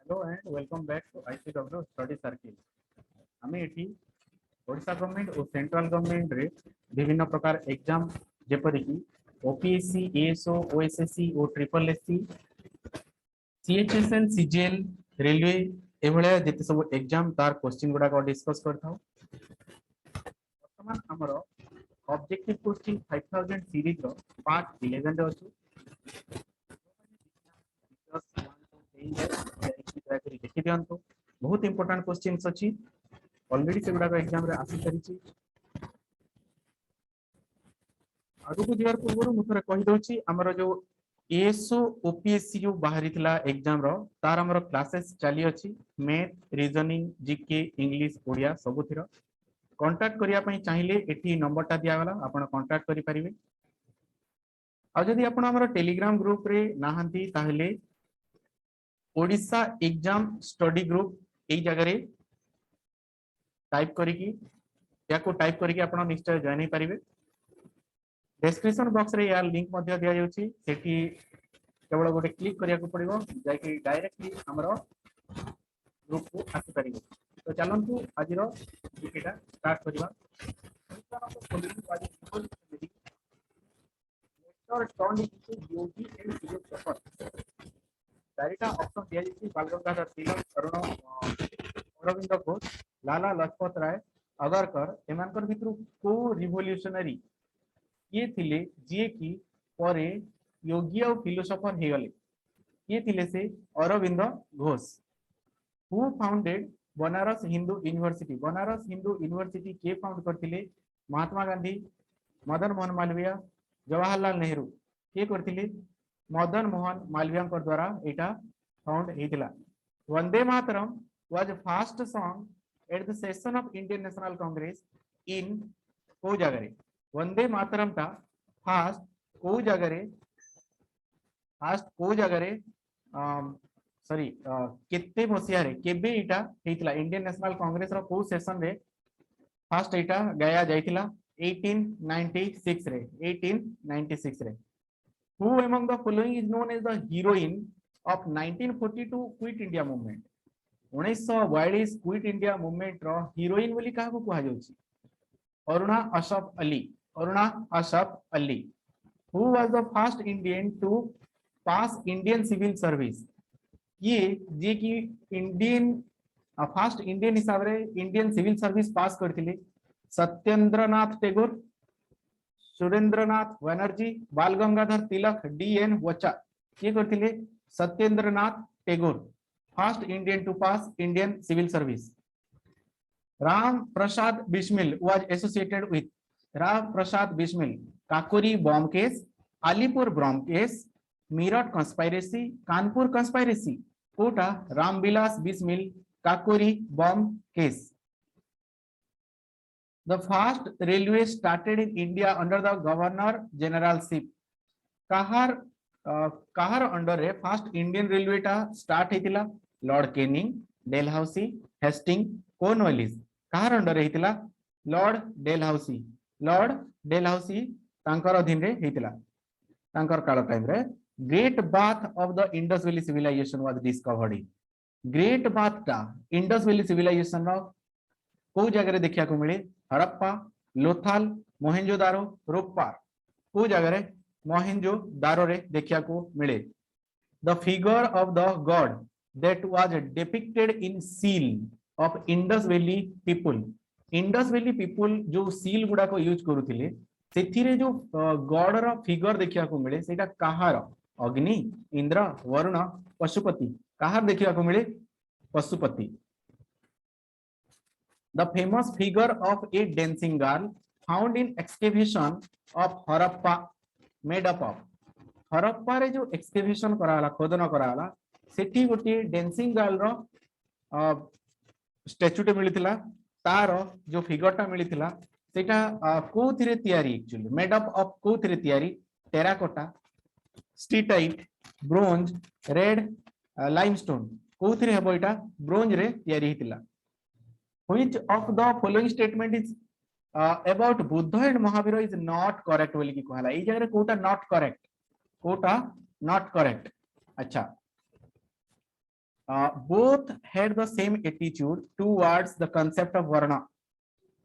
Hello and welcome back to ICW Study Circle. आमे एठी Odisha government और सेंट्रल गवर्नमेंट रे विभिन्न प्रकार एग्जाम जेपरि कि ओपीएससी, एएसओ, ओएसएससी और triple SC, CHSL, CGL, railway एभले जेते सब एग्जाम तार क्वेश्चन गुडा को डिस्कस करथाउ। वर्तमान हमर ऑब्जेक्टिव क्वेश्चन 5000 सीरीज रो पार्ट 11 रे अछि। देखि दियंतु बहुत इंपोर्टेंट क्वेश्चंस अछि ऑलरेडी से गुडा एग्जाम रे आसी करिछि। आगु को दियार पूर्व मु थरे कहि दोछि हमर जो एएसओ ओपीएससी जो बाहरी थिला एग्जाम रो तार हमर क्लासेस चली अछि। Math, reasoning, GK, English, Odia सब थिरो कांटेक्ट करिया पई चाहिले एठी नंबरटा दिया गला आपण कांटेक्ट करि परिबे। आ जदि आपण हमर टेलीग्राम ग्रुप रे नाहंती ताहले ओडिशा एग्जाम स्टडी ग्रुप एई जगह रे टाइप करिकी याको टाइप करिकी आपण निश्चय जॉइन हे परिबे। डिस्क्रिप्शन बॉक्स रे यार लिंक मध्ये दिया जाउची सेठी केवल गोटे क्लिक करिया को पड़िबो जाकी डायरेक्टली हमरो ग्रुप को आसी परिबो। तो चलंतु आजिरो विकेटा स्टार्ट करिबा। Lecture turn into UG and philosopher चारिटा ऑप्शन दिया जाइए बाल गंगाधर तिलक, अरविंद घोष, लाला लजपत राय, अगरकर एमानकर भितरु को रिवोल्यूशनरी ये थिले जे की परे योगी और फिलोसोफर हे गले ये थिले से Aurobindo Ghosh. Who founded Banaras Hindu University? Banaras Hindu University के फाउंड करथिले? महात्मा गांधी, मदन मोहन मालवीय, जवाहरलाल नेहरू के करथिले? मदन मोहन मालवीय द्वारा एटा फाउंड हेतिला। Vande Mataram was first song at the session of Indian National Congress in को जगह रे? वंदे मातरम ता फर्स्ट को जगह रे सॉरी केते मसिया रे केबे एटा हेतिला? इंडियन नेशनल कांग्रेस रो को सेशन रे फर्स्ट एटा गाया जाइतिला? 1896 रे। 1896 रे। Who among the following is known as the heroine of 1942 Quit India movement? 1942 quit India movement रो हीरोइन बोली काहा को कहा जाउची? Aruna अशफ Ali. Aruna अशफ Ali. Who was the first Indian to pass Indian civil service? ये जे की इंडियन फर्स्ट इंडियन हिसाब रे इंडियन सिविल सर्विस पास करथिले? सत्येंद्रनाथ टैगोर, सुरेंद्रनाथ बनर्जी, बाल गंगाधर तिलक, डीएन वचा ये करथिले? Satyendranath Tagore first Indian to pass Indian civil service. Ram Prasad Bismil was associated with? Ram Prasad Bismil Kakori bomb case, Alipur bomb case, Meerut conspiracy, Kanpur conspiracy कोटा? Ramvilas Bismil Kakori bomb case. The first railway started in India under the governor generalship. कहार under रे first Indian railway टा start हेतिला? Lord Canning, Dalhousie, Hasting, Cornwallis कहार under रे हेतिला? Lord Dalhousie. Lord Dalhousie तांकर अधीन रे हेतिला तांकर काल टाइम रे। Great bath of the Indus valley civilisation was discovered in? Great bath टा इंडस वैली सिविलाइजेशन रो को जगह रे देखिया को मिले? हड़प्पा, लोथाल, मोहेंजोदारो, रोप्पार को जगह रे? मोहेंजोदारो रे देखिया को मिले। The figure of the God that was depicted in seal of Indus valley people? Indus valley people जो सील गुडा को यूज करूथिले सेथिरे जो गॉड रो फिगर देखिया को मिले सेटा कहार? अग्नि, इंद्र, वरुण, पशुपति कहार देखिया को मिले? Pashupati. The famous figure of a dancing girl found in excavation of Harappa made up of? Harappa रे जो एक्सकेवेशन कराला खोदन कराला सेठी गोटी डांसिंग गर्ल रो स्टैच्यूटे मिलिथिला तार जो फिगरटा मिलिथिला सेटा कोथिरे तयारी? एक्चुअली मेड अप ऑफ कोथिरे तयारी? Terracotta, steatite, bronze, red limestone कोथिरे हबो? एटा ब्रोंज रे तयारी हितिला। Which of the following statement is about Buddha and Mahavira is not correct बोली की कहला? ई जगह Kota not correct, Kota not correct। अच्छा both had the same attitude towards the concept of varna.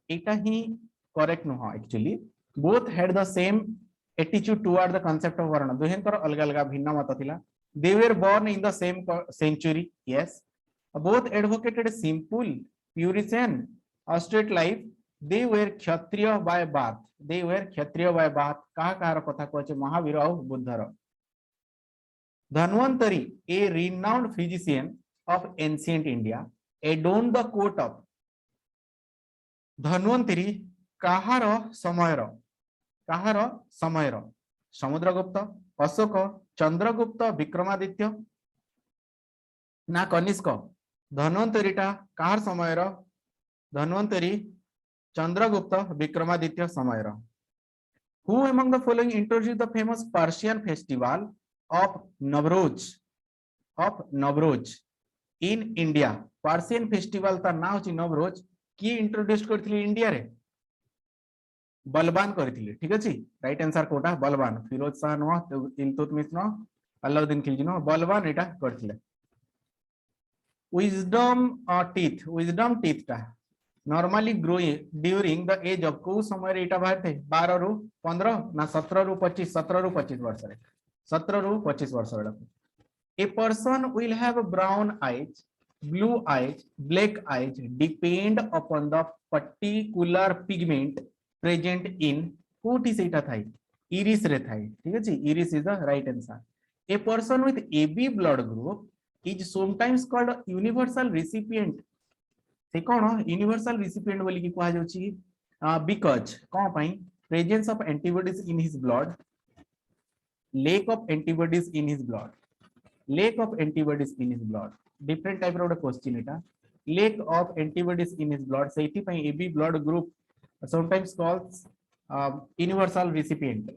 Eta hi correct no actually. Both had the same attitude toward the concept of varna. दुहेंकर अलग अलग भिन्न मत थिला. They were born in the same century. Yes. Both advocated simple, Puritan, austere life. They were kshatriya by birth. They were kshatriya by birth. कहा कहार कथा कहचे महावीर और बुद्धर. Dhanvantari, a renowned physician of ancient India, adorned the court of Dhanvantari काहार समयर समुद्रगुप्त, अशोक, चंद्रगुप्त, विक्रमादित्य ना कनिष्क. धन्वंतरीटा काहार समयर धन्वंतरी चंद्रगुप्त विक्रमादित्य समयर. Who among the following introduced the famous Persian festival of Navroz in India? Persian festival ता नाम छि नवरोज. की इंट्रोड्यूस करथिले इंडिया रे? बलबान करथिले. ठीक अछि. राइट आंसर कोटा Balban. Firoz Shah no, Iltutmish no, Alauddin Khilji no, Balban एटा करथिले. wisdom teeth टा normally growing during the age of को समय एटा बाहर थे 12 रु 15 ना 17 रु 25 17 रु 25 वर्ष रे 17 रु 25 वर्ष रे. A person will have brown eyes, blue eyes, black eyes depend upon the particular pigment present in कोठी सेटा थाई iris रे थाई. ठीक अछि. Iris is the right answer. A person with AB blood group is sometimes called a universal recipient. से कोन universal recipient बोली कि कहा जाउची because कोन पई presence of antibodies in his blood, lack of antibodies in his blood, different type of question eta. Lack of antibodies in his blood सेठी पई AB blood group sometimes calls universal recipient.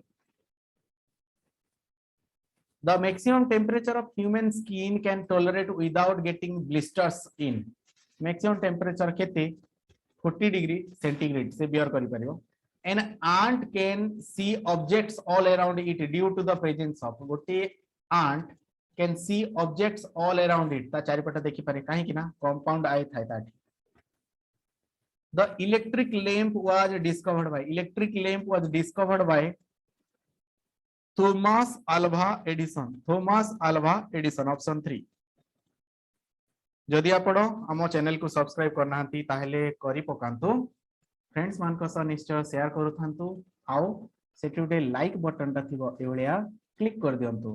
The maximum temperature of human skin can tolerate without getting blisters in. Maximum temperature केते 40 degree centigrade से bear करि परिबो. An ant can see objects all around it due to the presence of. गोटे ant can see objects all around it. ता चारिपट देखि पारे काहे कि ना compound आए थाय ताठी. The electric lamp was discovered by Thomas Alva Edison. Option 3. जदि आपण आम चैनल को सब्सक्राइब करना ताहले करि पकांतु. फ्रेंड्स मान को निश्चय शेयर करूथांतु. आउ सेठी उटे लाइक बटन ता थिबो एवलिया क्लिक कर दियंतु.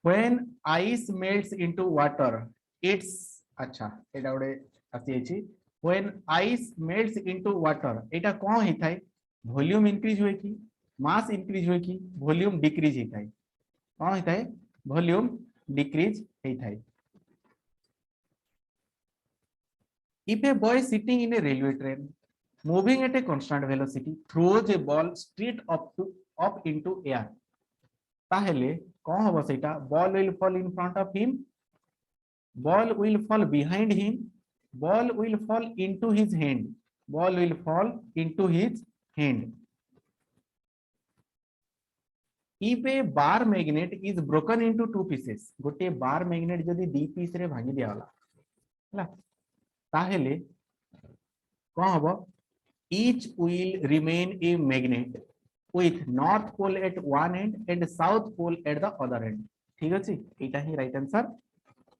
When ice melts into water, it's अच्छा एटा उडे आसी अछि. When ice melts into water, एटा कोन हि थाय? वॉल्यूम इंक्रीज होय कि मास इंक्रीज होय कि वॉल्यूम डिक्रीज हि थाय? कोन हि थाय? वॉल्यूम डिक्रीज हि थाय. If a boy sitting in a railway train moving at a constant velocity throws a ball straight up into air, ताहले कौन होबो सेटा? Ball will fall in front of him, ball will fall behind him, ball will fall into his hand, ball will fall into his hand. If a bar magnet is broken into two pieces, गोटे bar magnet जदि दी piece रे भांगी दिया होला हला ताहले कौन होबो? Each will remain a magnet with north pole at one end and south pole at the other end. ठीक अछि. एटा ही राइट आंसर.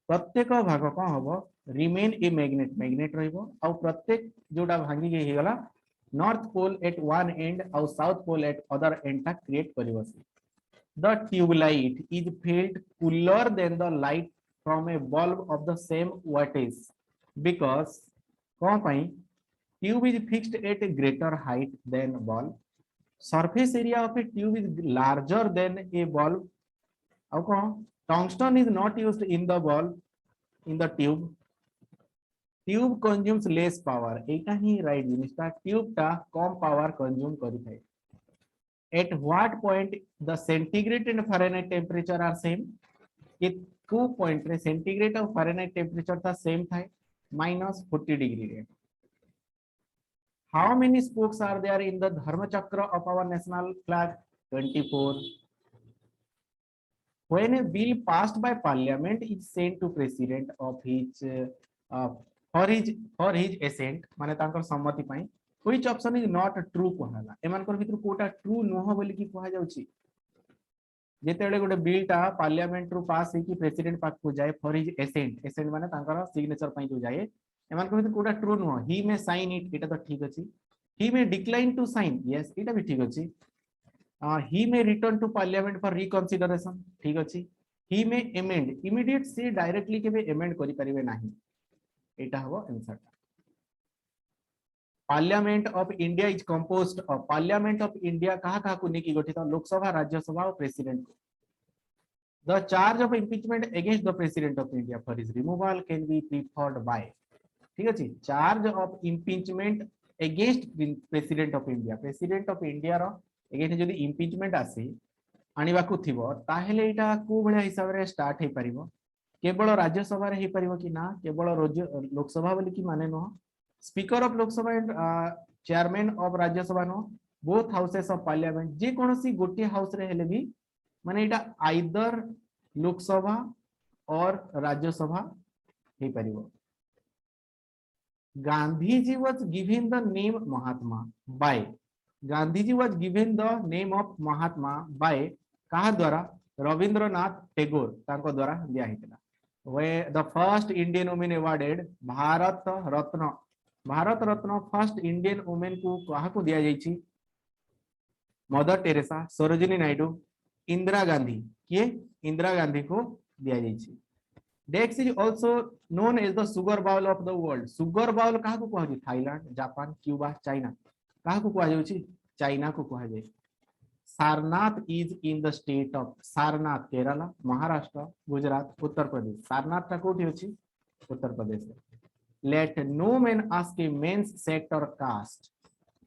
प्रत्येक भाग कोन होबो? रिमेन ए मैग्नेट रहइबो आ प्रत्येक जोडा भांगी गे हिगला north pole at one end और south pole at other end ता क्रिएट करिवो. The tube light is felt cooler than the light from a bulb of the same wattage because कोन पई tube is fixed at a greater height than bulb. Surface area of a tube is larger than a bulb. How come? Tungsten is not used in the bulb, in the tube. Tube consumes less power. Etah he right जिनिसटा tube ता कम power consume करि थाय. At what point the centigrade and Fahrenheit temperature are same? It 2 point रे centigrade और Fahrenheit temperature ता same थाय -40 degree रे. How many spokes are there in the Dharma Chakra of our national flag? 24. When a bill passed by parliament is sent to president of his for his assent माने तांकर सम्मति पई which option is not true कहला एमानकर भितर Kota true नुह बोली कि कहा जाउची जेतेबेले गोटे बिल टा पार्लियामेंट रु पास हे कि प्रेसिडेंट पाक को जाए फॉर हिज एसेंट माने तांकर सिग्नेचर पई जो जाए एमानकर भितर कोटा ट्रू नुह ही मे साइन इट एटा तो ठीक अछि ही मे डिक्लाइन टू साइन यस एटा भी ठीक अछि he may return to parliament for reconsideration ठीक अछि he may amend immediate से डायरेक्टली के amend करि परिबे नाही एटा हबो answer parliament of India is composed of parliament of India कहा कहा को नेकी गठित लोकसभा राज्यसभा और प्रेसिडेंट को the charge of impeachment against the president of India for his removal can be preferred by ठीक अछि charge of impeachment against president of India रो एगेन जदि इम्पीचमेंट आसी आनिबा को थिबो ताहेले एटा को भले हिसाब रे स्टार्ट हे परिबो केवल राज्यसभा रे हे परिबो कि ना केवल लोकसभा बोली कि माने न speaker of Lok Sabha and chairman of Rajya Sabha no both houses of parliament जे कोनोसी गोटे हाउस रे हेले भी माने एटा आइदर लोकसभा और राज्यसभा हे परिबो Gandhi ji was given the name Mahatma by Gandhiji was given the name of Mahatma by कहा द्वारा रविंद्रनाथ टैगोर तांको द्वारा दिया हितला वे the first Indian women awarded Bharat Ratna first Indian women को कहा को दिया जायछि मदर टेरेसा सरोजिनी नायडू इंदिरा गांधी के इंदिरा गांधी को दिया जायछि डेक्स is also known as the sugar bowl of the world sugar bowl कहा को कहछि थाईलैंड जापान क्यूबा चाइना कहा को कहा जाउछि चाइना को कहा जाए Sarnath is in the state of Sarnath Kerala Maharashtra Gujarat Uttar Pradesh Sarnath ता कोठी अछि Uttar Pradesh let no man ask a man's sect or caste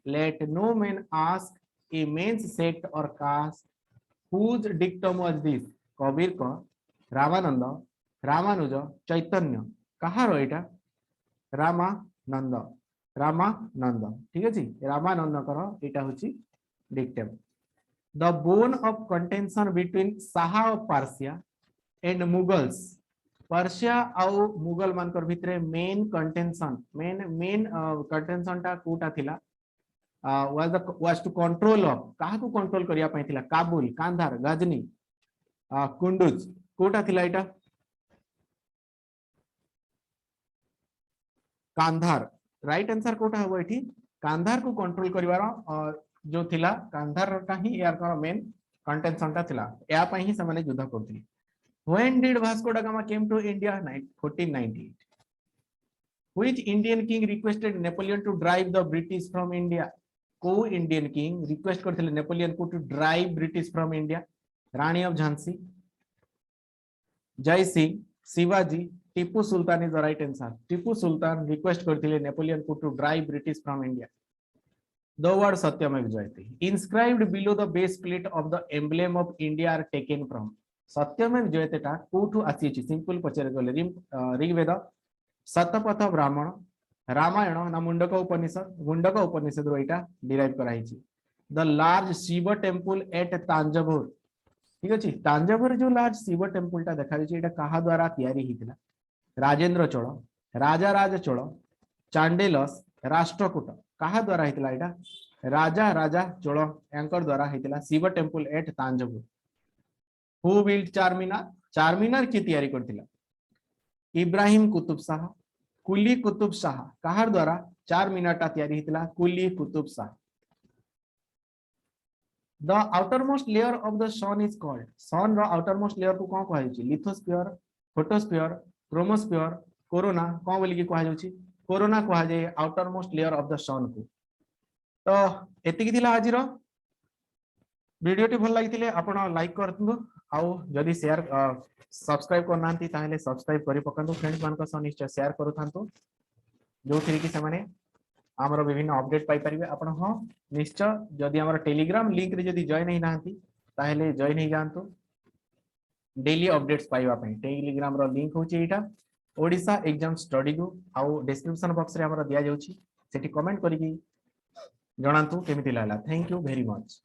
let no man ask a man's sect or caste whose dictum was this Kabir को रामानंद रामानुज चैतन्य कहा रो एटा रामानंद ठीक अछि रामानंद करो एटा होची dictum the bone of contention between Shah of Persia and Mughals Persia आउ मुगल मानकर भितरे main contention ता कोटा थिला वाज टू कंट्रोल ऑफ काहा को कंट्रोल करिया पई थिला काबुल कांधार गजनी कुंडुज कोटा थिला एटा कांधार राइट आंसर कोटा हबो एठी कांधार को कंट्रोल करिवार जो थिला कांधार का ही यार का मेन कंटेंशन ता थिला या पई ही समाने युद्ध करथि when did Vasco da Gama came to India 1498 which Indian king requested Napoleon to drive the British from India को इंडियन किंग रिक्वेस्ट करथिले नेपोलियन को to drive British from India Rani of Jhansi Jai Singh Shivaji Tipu Sultan is the right answer Tipu Sultan request करथिले Napoleon को to drive British from India the word Satyameva Jayate inscribed below the base plate of the emblem of India are taken from Satyameva Jayate ता कोठु आसीछि simple पचरे गले ऋग्वेद शतपथ ब्राह्मण रामायण ना मुंडक उपनिषद रो एटा derive कराइछि the large Shiva temple at Thanjavur ठीक अछि तांजावुर जो लार्ज शिव टेंपल टा देखा जाछि एटा कहा द्वारा तयारी हितला राजेंद्र चोल राजा राज चोल चांडेलस राष्ट्रकूट कहा द्वारा हितला एटा राजा चोल एंकर द्वारा हितला Shiva temple at Thanjavur who build Charminar की तैयारी करथिला इब्राहिम कुतुब शाह कुली कुतुब शाह कहा द्वारा चारमीनार टा तैयारी हितला कुली Qutub Shah The outermost layer of the sun is called sun ro outermost layer को कोन कहै छी लिथोस्फीयर फोटोस्फीयर क्रोमोस्फीयर कोरोना कोन बोली कि कहै छी कोरोना कहै जे outermost layer of the sun को तो एति कि थिला आजिरो वीडियो टी भल लागिथिले आपण लाइक करथु आउ जदी शेयर सब्सक्राइब करनांती ताहेले सब्सक्राइब करि पकंतु फ्रेंड्स मान को स निश्चय शेयर करूथांतु जो थी कि से माने आमर विभिन्न अपडेट पाई परिबे आपण हो निश्चय जदि हमर टेलीग्राम लिंक रे जदि जॉइन नै नांती ताहेले जॉइन नै जानतो डेली अपडेट्स पाइबा पई टेलीग्राम रो लिंक होची एटा ओडिसा एग्जाम स्टडी को आउ डिस्क्रिप्शन बॉक्स रे हमर दिया जाउची सेठी कमेंट करिकि जणांतु केमिति लागला थैंक यू वेरी मच।